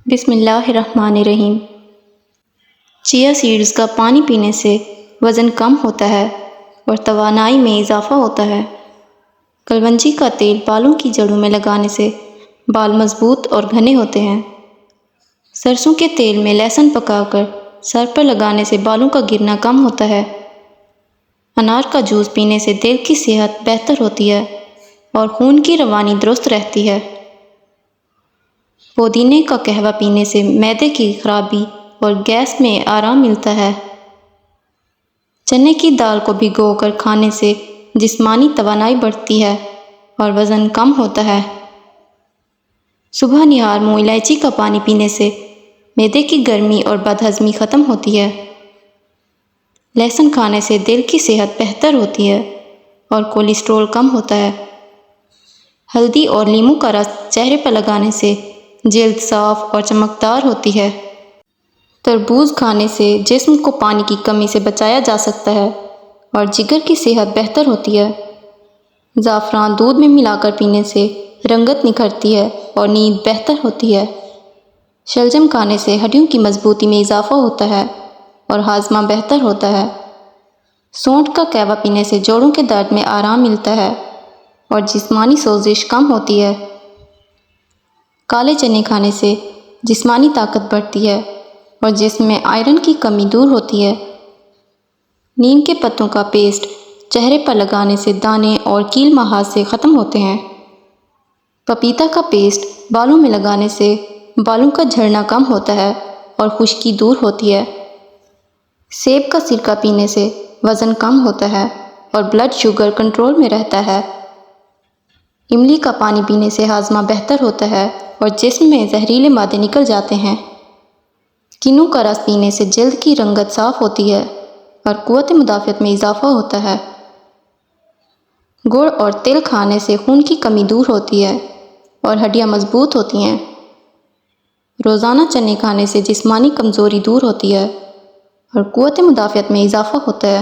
بسم اللہ الرحمن الرحیم۔ چیا سیڈز کا پانی پینے سے وزن کم ہوتا ہے اور توانائی میں اضافہ ہوتا ہے۔ کلونجی کا تیل بالوں کی جڑوں میں لگانے سے بال مضبوط اور گھنے ہوتے ہیں۔ سرسوں کے تیل میں لہسن پکا کر سر پر لگانے سے بالوں کا گرنا کم ہوتا ہے۔ انار کا جوس پینے سے دل کی صحت بہتر ہوتی ہے اور خون کی روانی درست رہتی ہے۔ پودینے کا قہوہ پینے سے معدے کی خرابی اور گیس میں آرام ملتا ہے۔ چنے کی دال کو بھگو کر کھانے سے جسمانی توانائی بڑھتی ہے اور وزن کم ہوتا ہے۔ صبح نہار منہ الائچی کا پانی پینے سے معدے کی گرمی اور بد ہضمی ختم ہوتی ہے۔ لہسن کھانے سے دل کی صحت بہتر ہوتی ہے اور کولیسٹرول کم ہوتا ہے۔ ہلدی اور لیموں کا رس چہرے پر لگانے سے جلد صاف اور چمکدار ہوتی ہے۔ تربوز کھانے سے جسم کو پانی کی کمی سے بچایا جا سکتا ہے اور جگر کی صحت بہتر ہوتی ہے۔ زعفران دودھ میں ملا کر پینے سے رنگت نکھرتی ہے اور نیند بہتر ہوتی ہے۔ شلجم کھانے سے ہڈیوں کی مضبوطی میں اضافہ ہوتا ہے اور ہاضمہ بہتر ہوتا ہے۔ سونڈ کا قہوہ پینے سے جوڑوں کے درد میں آرام ملتا ہے اور جسمانی سوزش کم ہوتی ہے۔ کالے چنے کھانے سے جسمانی طاقت بڑھتی ہے اور جسم میں آئرن کی کمی دور ہوتی ہے۔ نیم کے پتوں کا پیسٹ چہرے پر لگانے سے دانے اور کیل مہاسے ختم ہوتے ہیں۔ پپیتا کا پیسٹ بالوں میں لگانے سے بالوں کا جھڑنا کم ہوتا ہے اور خشکی دور ہوتی ہے۔ سیب کا سرکہ پینے سے وزن کم ہوتا ہے اور بلڈ شوگر کنٹرول میں رہتا ہے۔ املی کا پانی پینے سے ہاضمہ بہتر ہوتا ہے اور جسم میں زہریلے مادے نکل جاتے ہیں۔ کنو کا رس پینے سے جلد کی رنگت صاف ہوتی ہے اور قوت مدافعت میں اضافہ ہوتا ہے۔ گڑ اور تل کھانے سے خون کی کمی دور ہوتی ہے اور ہڈیاں مضبوط ہوتی ہیں۔ روزانہ چنے کھانے سے جسمانی کمزوری دور ہوتی ہے اور قوت مدافعت میں اضافہ ہوتا ہے۔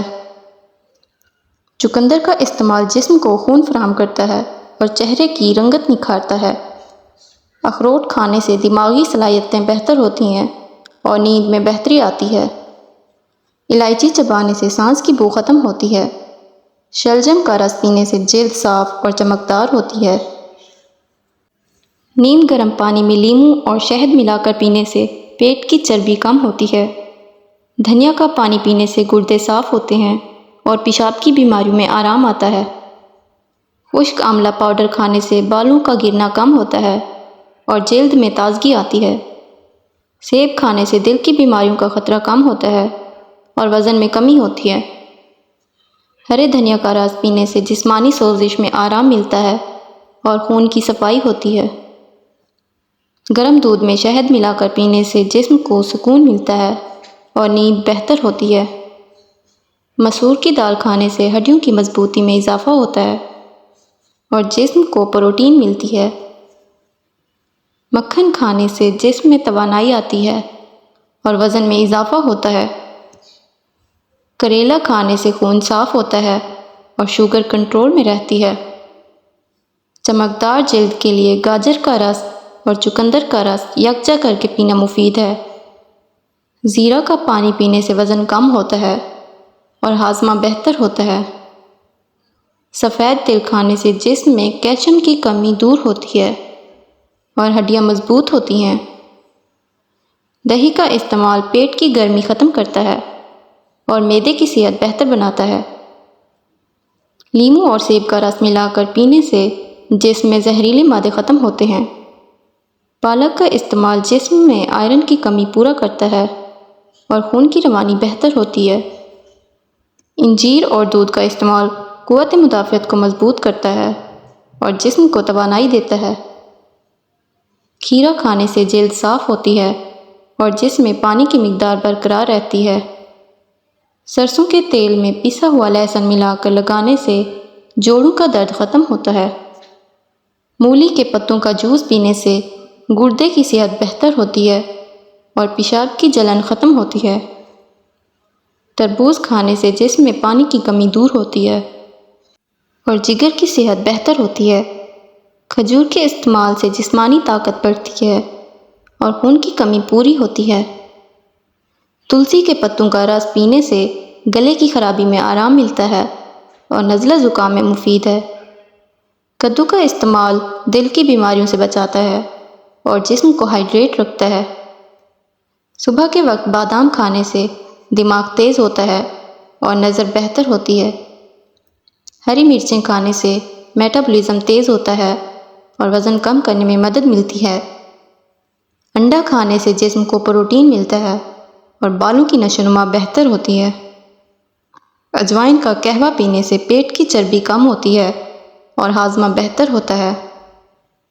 چقندر کا استعمال جسم کو خون فراہم کرتا ہے اور چہرے کی رنگت نکھارتا ہے۔ اخروٹ کھانے سے دماغی صلاحیتیں بہتر ہوتی ہیں اور نیند میں بہتری آتی ہے۔ الائچی چبانے سے سانس کی بو ختم ہوتی ہے۔ شلجم کا رس پینے سے جلد صاف اور چمکدار ہوتی ہے۔ نیم گرم پانی میں لیموں اور شہد ملا کر پینے سے پیٹ کی چربی کم ہوتی ہے۔ دھنیا کا پانی پینے سے گردے صاف ہوتے ہیں اور پیشاب کی بیماریوں میں آرام آتا ہے۔ خشک آملہ پاؤڈر کھانے سے بالوں کا گرنا کم ہوتا ہے اور جلد میں تازگی آتی ہے۔ سیب کھانے سے دل کی بیماریوں کا خطرہ کم ہوتا ہے اور وزن میں کمی ہوتی ہے۔ ہرے دھنیا کا رس پینے سے جسمانی سوزش میں آرام ملتا ہے اور خون کی صفائی ہوتی ہے۔ گرم دودھ میں شہد ملا کر پینے سے جسم کو سکون ملتا ہے اور نیند بہتر ہوتی ہے۔ مسور کی دال کھانے سے ہڈیوں کی مضبوطی میں اضافہ ہوتا ہے اور جسم کو پروٹین ملتی ہے۔ مکھن کھانے سے جسم میں توانائی آتی ہے اور وزن میں اضافہ ہوتا ہے۔ کریلا کھانے سے خون صاف ہوتا ہے اور شوگر کنٹرول میں رہتی ہے۔ چمکدار جلد کے لیے گاجر کا رس اور چقندر کا رس یکجا کر کے پینا مفید ہے۔ زیرہ کا پانی پینے سے وزن کم ہوتا ہے اور ہاضمہ بہتر ہوتا ہے۔ سفید تل کھانے سے جسم میں کیلشیم کی کمی دور ہوتی ہے اور ہڈیاں مضبوط ہوتی ہیں۔ دہی کا استعمال پیٹ کی گرمی ختم کرتا ہے اور معدے کی صحت بہتر بناتا ہے۔ لیموں اور سیب کا رس ملا کر پینے سے جسم میں زہریلے مادے ختم ہوتے ہیں۔ پالک کا استعمال جسم میں آئرن کی کمی پورا کرتا ہے اور خون کی روانی بہتر ہوتی ہے۔ انجیر اور دودھ کا استعمال قوت مدافعت کو مضبوط کرتا ہے اور جسم کو توانائی دیتا ہے۔ کھیرا کھانے سے جلد صاف ہوتی ہے اور جسم میں پانی کی مقدار برقرار رہتی ہے۔ سرسوں کے تیل میں پسا ہوا لہسن ملا کر لگانے سے جوڑوں کا درد ختم ہوتا ہے۔ مولی کے پتوں کا جوس پینے سے گردے کی صحت بہتر ہوتی ہے اور پیشاب کی جلن ختم ہوتی ہے۔ تربوز کھانے سے جسم میں پانی کی کمی دور ہوتی ہے اور جگر کی صحت بہتر ہوتی ہے۔ کھجور کے استعمال سے جسمانی طاقت بڑھتی ہے اور خون کی کمی پوری ہوتی ہے۔ تلسی کے پتوں کا رس پینے سے گلے کی خرابی میں آرام ملتا ہے اور نزلہ زکام میں مفید ہے۔ کدو کا استعمال دل کی بیماریوں سے بچاتا ہے اور جسم کو ہائیڈریٹ رکھتا ہے۔ صبح کے وقت بادام کھانے سے دماغ تیز ہوتا ہے اور نظر بہتر ہوتی ہے۔ ہری مرچیں کھانے سے میٹابولزم تیز ہوتا ہے اور وزن کم کرنے میں مدد ملتی ہے۔ انڈا کھانے سے جسم کو پروٹین ملتا ہے اور بالوں کی نشو و نما بہتر ہوتی ہے۔ اجوائن کا قہوہ پینے سے پیٹ کی چربی کم ہوتی ہے اور ہاضمہ بہتر ہوتا ہے۔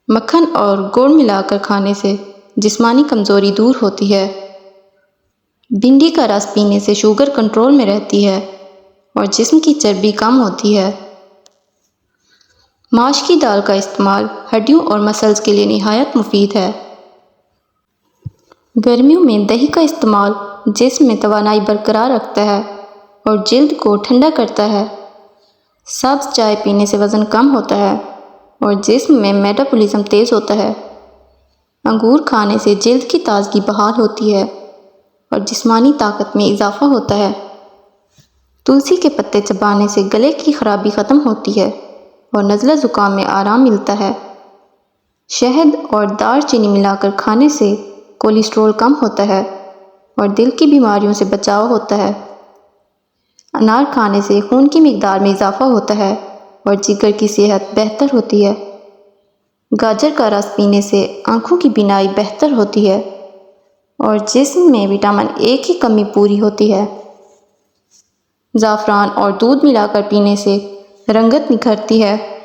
مکھن اور گڑ ملا کر کھانے سے جسمانی کمزوری دور ہوتی ہے۔ بھنڈی کا رس پینے سے شوگر کنٹرول میں رہتی ہے اور جسم کی چربی کم ہوتی ہے۔ ماش کی دال کا استعمال ہڈیوں اور مسلز کے لیے نہایت مفید ہے۔ گرمیوں میں دہی کا استعمال جسم میں توانائی برقرار رکھتا ہے اور جلد کو ٹھنڈا کرتا ہے۔ سبز چائے پینے سے وزن کم ہوتا ہے اور جسم میں میٹابولزم تیز ہوتا ہے۔ انگور کھانے سے جلد کی تازگی بحال ہوتی ہے اور جسمانی طاقت میں اضافہ ہوتا ہے۔ تلسی کے پتے چبانے سے گلے کی خرابی ختم ہوتی ہے اور نزلہ زکام میں آرام ملتا ہے۔ شہد اور دار چینی ملا کر کھانے سے کولیسٹرول کم ہوتا ہے اور دل کی بیماریوں سے بچاؤ ہوتا ہے۔ انار کھانے سے خون کی مقدار میں اضافہ ہوتا ہے اور جگر کی صحت بہتر ہوتی ہے۔ گاجر کا رس پینے سے آنکھوں کی بینائی بہتر ہوتی ہے اور جسم میں وٹامن اے کی کمی پوری ہوتی ہے۔ زعفران اور دودھ ملا کر پینے سے رنگت نکھرتی ہے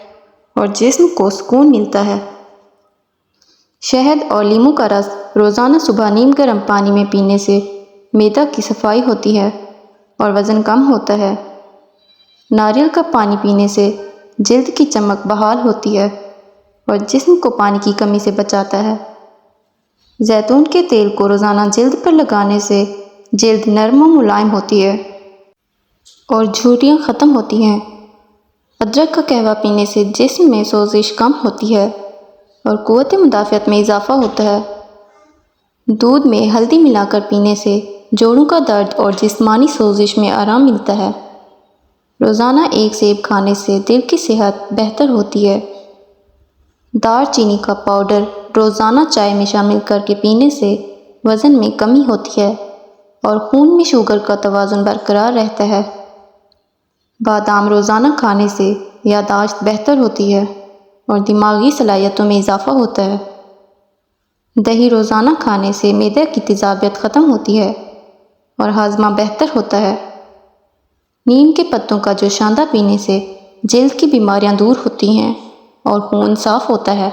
اور جسم کو سکون ملتا ہے۔ شہد اور لیموں کا رس روزانہ صبح نیم گرم پانی میں پینے سے معدہ کی صفائی ہوتی ہے اور وزن کم ہوتا ہے۔ ناریل کا پانی پینے سے جلد کی چمک بحال ہوتی ہے اور جسم کو پانی کی کمی سے بچاتا ہے۔ زیتون کے تیل کو روزانہ جلد پر لگانے سے جلد نرم و ملائم ہوتی ہے اور جھریاں ختم ہوتی ہیں۔ ادرک کا قہوہ پینے سے جسم میں سوزش کم ہوتی ہے اور قوت مدافعت میں اضافہ ہوتا ہے۔ دودھ میں ہلدی ملا کر پینے سے جوڑوں کا درد اور جسمانی سوزش میں آرام ملتا ہے۔ روزانہ ایک سیب کھانے سے دل کی صحت بہتر ہوتی ہے۔ دار چینی کا پاؤڈر روزانہ چائے میں شامل کر کے پینے سے وزن میں کمی ہوتی ہے اور خون میں شوگر کا توازن برقرار رہتا ہے۔ بادام روزانہ کھانے سے یادداشت بہتر ہوتی ہے اور دماغی صلاحیتوں میں اضافہ ہوتا ہے۔ دہی روزانہ کھانے سے معدے کی تیزابیت ختم ہوتی ہے اور ہاضمہ بہتر ہوتا ہے۔ نیم کے پتوں کا جوشاندہ پینے سے جلد کی بیماریاں دور ہوتی ہیں اور خون صاف ہوتا ہے۔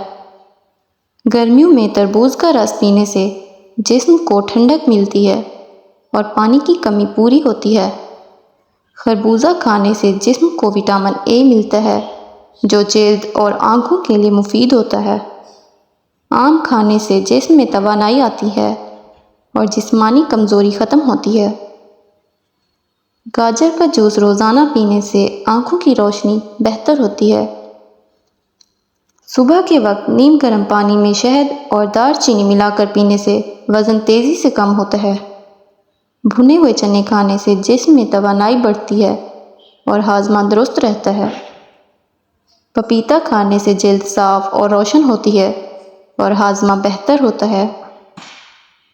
گرمیوں میں تربوز کا رس پینے سے جسم کو ٹھنڈک ملتی ہے اور پانی کی کمی پوری ہوتی ہے۔ خربوزہ کھانے سے جسم کو وٹامن اے ملتا ہے جو جلد اور آنکھوں کے لیے مفید ہوتا ہے۔ آم کھانے سے جسم میں توانائی آتی ہے اور جسمانی کمزوری ختم ہوتی ہے۔ گاجر کا جوس روزانہ پینے سے آنکھوں کی روشنی بہتر ہوتی ہے۔ صبح کے وقت نیم گرم پانی میں شہد اور دار چینی ملا کر پینے سے وزن تیزی سے کم ہوتا ہے۔ بھنے ہوئے چنے کھانے سے جسم میں توانائی بڑھتی ہے اور ہاضمہ درست رہتا ہے۔ پپیتا کھانے سے جلد صاف اور روشن ہوتی ہے اور ہاضمہ بہتر ہوتا ہے۔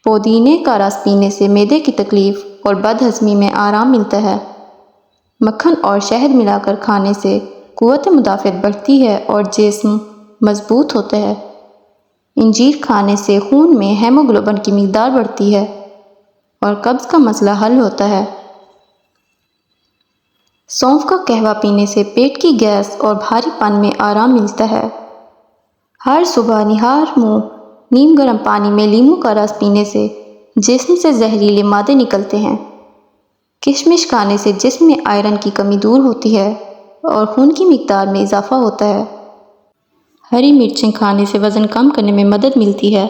پودینے کا رس پینے سے معدے کی تکلیف اور بد ہضمی میں آرام ملتا ہے۔ مکھن اور شہد ملا کر کھانے سے قوت مدافعت بڑھتی ہے اور جسم مضبوط ہوتا ہے۔ انجیر کھانے سے خون میں ہیموگلوبن کی مقدار بڑھتی ہے اور قبض کا مسئلہ حل ہوتا ہے۔ سونف کا قہوہ پینے سے پیٹ کی گیس اور بھاری پن میں آرام ملتا ہے۔ ہر صبح نہار منہ نیم گرم پانی میں لیموں کا رس پینے سے جسم سے زہریلے مادے نکلتے ہیں۔ کشمش کھانے سے جسم میں آئرن کی کمی دور ہوتی ہے اور خون کی مقدار میں اضافہ ہوتا ہے۔ ہری مرچیں کھانے سے وزن کم کرنے میں مدد ملتی ہے۔